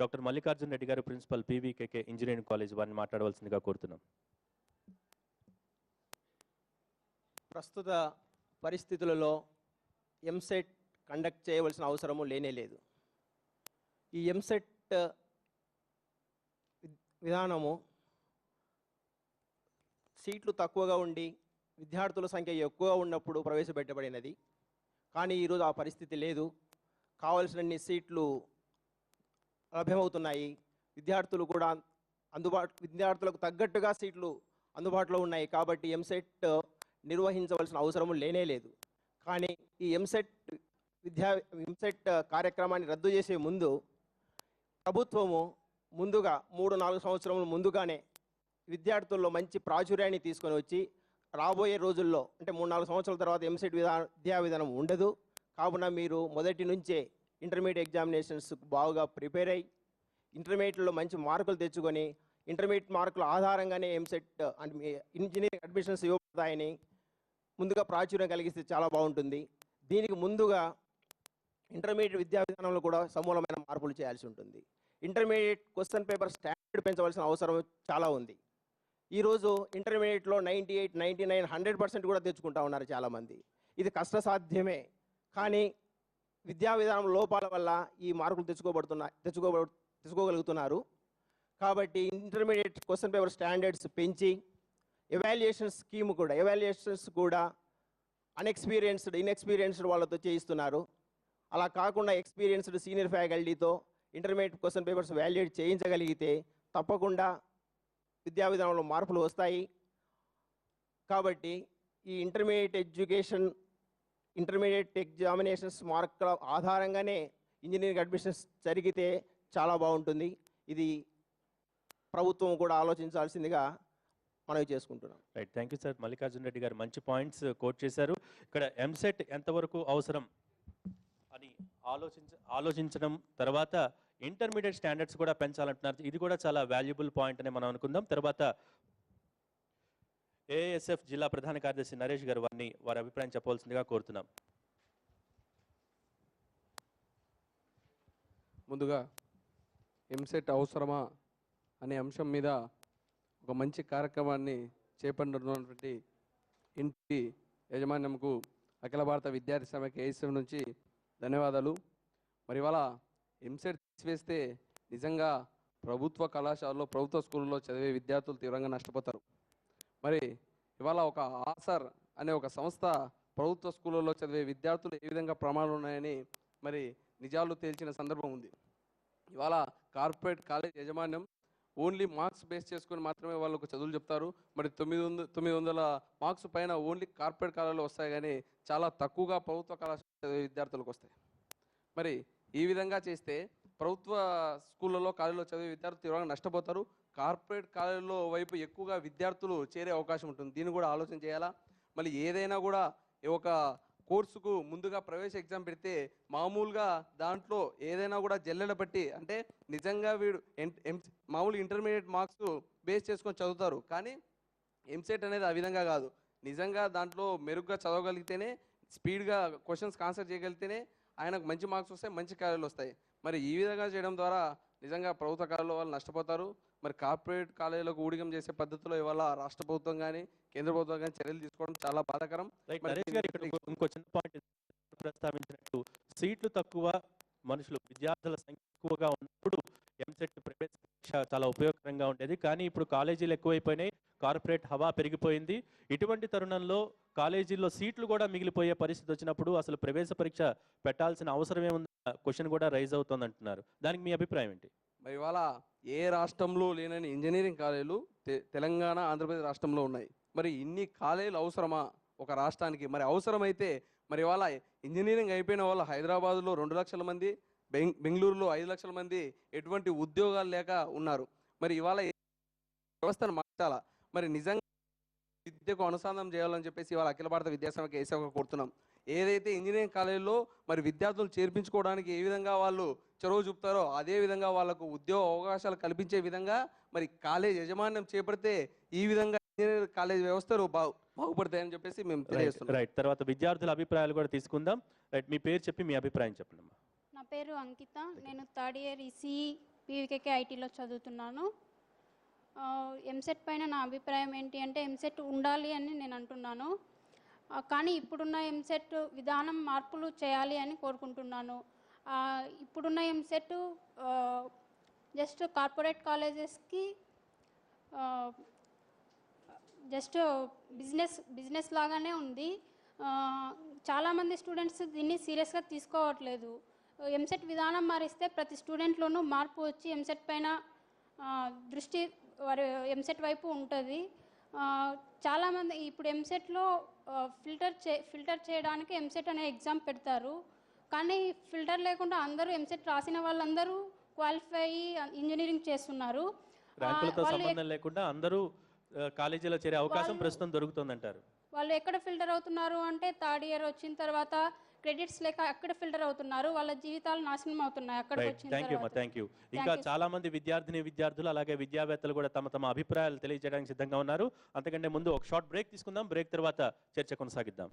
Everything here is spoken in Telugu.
డాక్టర్ మల్లికార్జున్ రెడ్డి గారు ప్రిన్సిపల్ పీవీకేకే ఇంజనీరింగ్ కాలేజ్ వారిని మాట్లాడవలసిందిగా కోరుతున్నాం. ప్రస్తుత పరిస్థితులలో ఎంసెట్ కండక్ట్ చేయవలసిన అవసరము లేనేలేదు. ఈ ఎంసెట్ విధానము సీట్లు తక్కువగా ఉండి విద్యార్థుల సంఖ్య ఎక్కువగా ఉన్నప్పుడు ప్రవేశపెట్టబడినది. కానీ ఈరోజు ఆ పరిస్థితి లేదు. కావలసినన్ని సీట్లు లభ్యమవుతున్నాయి. విద్యార్థులకు తగ్గట్టుగా సీట్లు అందుబాటులో ఉన్నాయి. కాబట్టి ఎంసెట్ నిర్వహించవలసిన అవసరం లేనే లేదు. కానీ ఈ ఎంసెట్ కార్యక్రమాన్ని రద్దు చేసే ముందు ప్రభుత్వము ముందుగా 3-4 సంవత్సరముల ముందుగానే విద్యార్థుల్లో మంచి ప్రాచుర్యాన్ని తీసుకొని వచ్చి రాబోయే రోజుల్లో అంటే 3-4 సంవత్సరాల తర్వాత ఎంసెట్ విద్యా విధానం ఉండదు. కావున మీరు మొదటి నుంచే ఇంటర్మీడియట్ ఎగ్జామినేషన్స్ బాగా ప్రిపేర్ అయ్యి ఇంటర్మీడియట్లో మంచి మార్కులు తెచ్చుకొని ఇంటర్మీడియట్ మార్కుల ఆధారంగానే ఎంసెట్ అండ్ ఇంజనీరింగ్ అడ్మిషన్స్ ఇవ్వబడతాయని ముందుగా ప్రాచుర్యం కలిగిస్తే చాలా బాగుంటుంది. దీనికి ముందుగా ఇంటర్మీడియట్ విద్యా విధానంలో కూడా సమూలమైన మార్పులు చేయాల్సి ఉంటుంది. ఇంటర్మీడియట్ క్వశ్చన్ పేపర్ స్టాండర్డ్ పెంచవలసిన అవసరం చాలా ఉంది. ఈరోజు ఇంటర్మీడియట్లో 98, 99, 100% కూడా తెచ్చుకుంటా ఉన్నారు చాలామంది. ఇది కష్టసాధ్యమే. కానీ విద్యా విధానం లోపాల వల్ల ఈ మార్కులు తెచ్చుకోగలుగుతున్నారు. కాబట్టి ఇంటర్మీడియట్ క్వశ్చన్ పేపర్ స్టాండర్డ్స్ పెంచి ఎవాల్యుయేషన్స్ కూడా ఇన్ఎక్స్పీరియన్స్డ్ వాళ్ళతో చేయిస్తున్నారు. అలా కాకుండా ఎక్స్పీరియన్స్డ్ సీనియర్ ఫ్యాకల్టీతో ఇంటర్మీడియట్ క్వశ్చన్ పేపర్స్ వాల్యుయేట్ చేయించగలిగితే తప్పకుండా విద్యా విధానంలో మార్పులు వస్తాయి. కాబట్టి ఈ ఇంటర్మీడియట్ ఎగ్జామినేషన్స్ మార్కుల ఆధారంగానే ఇంజనీరింగ్ అడ్మిషన్స్ జరిగితే చాలా బాగుంటుంది. ఇది ప్రభుత్వం కూడా ఆలోచించాల్సిందిగా మనవి చేసుకుంటున్నాం. Right, thank you sir. Mallikarjun Reddy గారు మంచి పాయింట్స్ కోట్ చేశారు. ఇక్కడ ఎంసెట్ ఎంతవరకు అవసరం అని ఆలోచించడం తర్వాత ఇంటర్మీడియట్ స్టాండర్డ్స్ కూడా పెంచాలంటున్నారు. ఇది కూడా చాలా వాల్యుబుల్ పాయింట్ అని మనం అనుకుందాం. తర్వాత ఏఎస్ఎఫ్ జిల్లా ప్రధాన కార్యదర్శి నరేష్ గారు వారి అభిప్రాయం చెప్పవలసిందిగా కోరుతున్నాం. ముందుగా ఎంసెట్ అవసరమా అనే అంశం మీద ఒక మంచి కార్యక్రమాన్ని చేపడుతున్నటువంటి ఇంటి యాజమాన్యంకు అఖిల భారత విద్యార్థి సమైక్య ఏఎస్ఎఫ్ నుంచి ధన్యవాదాలు. మరి ఇవాళ ఎంసెట్ తీసివేస్తే నిజంగా ప్రభుత్వ కళాశాలలో ప్రభుత్వ స్కూళ్ళలో చదివే విద్యార్థులు తీవ్రంగా నష్టపోతారు. మరి ఇవాళ ఒక ఆసర్ అనే ఒక సంస్థ ప్రభుత్వ స్కూళ్ళలో చదివే విద్యార్థులు ఏ విధంగా ప్రమాదాలు ఉన్నాయని మరి నిజాలు తేల్చిన సందర్భం ఉంది. ఇవాళ కార్పొరేట్ కాలేజ్ యాజమాన్యం ఓన్లీ మార్క్స్ బేస్ చేసుకొని మాత్రమే వాళ్ళకు చదువులు చెప్తారు. మరి 900 మార్క్స్ పైన ఓన్లీ కార్పొరేట్ కాలేజీలో వస్తాయి, కానీ చాలా తక్కువగా ప్రభుత్వ కళాశాల చదివే విద్యార్థులకు వస్తాయి. మరి ఈ విధంగా చేస్తే ప్రభుత్వ స్కూళ్ళలో కాలేజీలో చదివే విద్యార్థులు తీవ్రంగా నష్టపోతారు. కార్పొరేట్ కాలేజీలో వైపు ఎక్కువగా విద్యార్థులు చేరే అవకాశం ఉంటుంది. దీన్ని కూడా ఆలోచన చేయాలా. మళ్ళీ ఏదైనా కూడా ఒక కోర్సుకు ముందుగా ప్రవేశ ఎగ్జామ్ పెడితే మామూలుగా దాంట్లో ఏదైనా కూడా జల్లెడ బట్టి అంటే నిజంగా వీడు మామూలు ఇంటర్మీడియట్ మార్క్స్ బేస్ చేసుకొని చదువుతారు. కానీ ఎంసెట్ అనేది ఆ విధంగా కాదు. నిజంగా దాంట్లో మెరుగ్గా చదవగలిగితేనే, స్పీడ్గా క్వశ్చన్స్కి ఆన్సర్ చేయగలిగితేనే ఆయనకు మంచి మార్క్స్ వస్తాయి, మంచి కాలేజీలు వస్తాయి. మరి ఈ విధంగా చేయడం ద్వారా నిజంగా ప్రభుత్వ కాలేజీలో వాళ్ళు నష్టపోతారు. మరి కార్పొరేట్ కాలేజీలకు ఊడిగం చేసే పద్ధతిలో ఇవాళ రాష్ట్ర ప్రభుత్వం కానీ కేంద్ర ప్రభుత్వం కానీ చర్యలు తీసుకోవడం చాలా బాధాకరం. ఇంకో చిన్న పాయింట్ ప్రస్తావించినట్టు సీట్లు తక్కువ, విద్యార్థుల సంఖ్య ఎక్కువగా ఉన్నప్పుడు ఎంసెట్ ప్రవేశ పరీక్ష చాలా ఉపయోగకరంగా ఉండేది. కానీ ఇప్పుడు కాలేజీలు ఎక్కువైపోయినాయి, కార్పొరేట్ హవా పెరిగిపోయింది. ఇటువంటి తరుణంలో కాలేజీల్లో సీట్లు కూడా మిగిలిపోయే పరిస్థితి వచ్చినప్పుడు అసలు ప్రవేశ పరీక్ష పెట్టాల్సిన అవసరం ఏముంది క్వశ్చన్ కూడా రైజ్ అవుతుంది అంటున్నారు. దానికి మీ అభిప్రాయం ఏంటి? మరి ఇవాళ ఏ రాష్ట్రంలో లేనని ఇంజనీరింగ్ కాలేజీలు తెలంగాణ, ఆంధ్రప్రదేశ్ రాష్ట్రంలో ఉన్నాయి. మరి ఇన్ని కాలేజీలు అవసరమా ఒక రాష్ట్రానికి? మరి అవసరమైతే మరి ఇవాళ ఇంజనీరింగ్ అయిపోయిన వాళ్ళు హైదరాబాద్లో 2 లక్షల మంది, బెంగళూరులో 5 లక్షల మంది ఎటువంటి ఉద్యోగాలు లేక ఉన్నారు. మరి ఇవాళ వ్యవస్థను మార్చాలా. మరి నిజంగా విద్యకు అనుసంధానం చేయాలని చెప్పేసి ఇవాళ అఖిల భారత విద్యాసమైక్య ఏఎస్ఎఫ్గా కోరుతున్నాం. ఏదైతే ఇంజనీరింగ్ కాలేజీలో మరి విద్యార్థులు చేర్పించుకోవడానికి ఏ విధంగా వాళ్ళు చొరవ చూపుతారో అదే విధంగా వాళ్ళకు ఉద్యోగ అవకాశాలు కల్పించే విధంగా మరి కాలేజ్ యాజమాన్యం చేపడితే ఈ విధంగా ఇంజనీరింగ్ కాలేజ్ వ్యవస్థలు బాగుపడతాయని చెప్పేసి మేము తెలియజేస్తున్నాం. రైట్, తర్వాత విద్యార్థుల అభిప్రాయాలు కూడా తీసుకుందాం. రైట్, మీ పేరు చెప్పి మీ అభిప్రాయం చెప్పండి. నా పేరు అంకిత, నేను థర్డ్ ఇయర్ ఈసీ పీవీకేకే ఐటీలో చదువుతున్నాను. ఎంసెట్ పైన నా అభిప్రాయం ఏంటి అంటే ఎంసెట్ ఉండాలి అని నేను అంటున్నాను. కానీ ఇప్పుడున్న ఎంసెట్ విధానం మార్పులు చేయాలి అని కోరుకుంటున్నాను. ఇప్పుడున్న ఎంసెట్ జస్ట్ కార్పొరేట్ కాలేజెస్కి జస్ట్ బిజినెస్ లాగానే ఉంది. చాలామంది స్టూడెంట్స్ దీన్ని సీరియస్గా తీసుకోవట్లేదు. ఎంసెట్ విధానం మారిస్తే ప్రతి స్టూడెంట్లోనూ మార్పు వచ్చి ఎంసెట్ పైన దృష్టి వారి ఎంసెట్ వైపు ఉంటుంది. చాలామంది ఇప్పుడు ఎంసెట్లో ఫిల్టర్ చేయడానికి ఎంసెట్ అనే ఎగ్జామ్ పెడతారు. కానీ ఫిల్టర్ లేకుండా అందరూ ఎంసెట్ రాసిన వాళ్ళందరూ క్వాలిఫై అయ్యి ఇంజనీరింగ్ చేస్తున్నారు. ర్యాంకులతో సంబంధం లేకుండా అందరూ కాలేజీలో చేరే అవకాశం ప్రస్తుతం దొరుకుతుందంటారు. వాళ్ళు ఎక్కడ ఫిల్టర్ అవుతున్నారు అంటే థర్డ్ ఇయర్ వచ్చిన తర్వాత క్రెడిట్స్ లేక అక్కడ ఫిల్టర్ అవుతున్నారు. వాళ్ళ జీవితాలు నాశనం అవుతున్నాయి అక్కడికి వచ్చిన తర్వాత. Thank you. ఇంకా చాలా మంది విద్యార్థులు అలాగే విద్యావేత్తలు కూడా తమ అభిప్రాయాలు తెలియజేయడానికి సిద్ధంగా ఉన్నారు. అంతకంటే ముందు ఒక షార్ట్ బ్రేక్ తీసుకుందాం. బ్రేక్ తర్వాత చర్చ కొనసాగిద్దాం.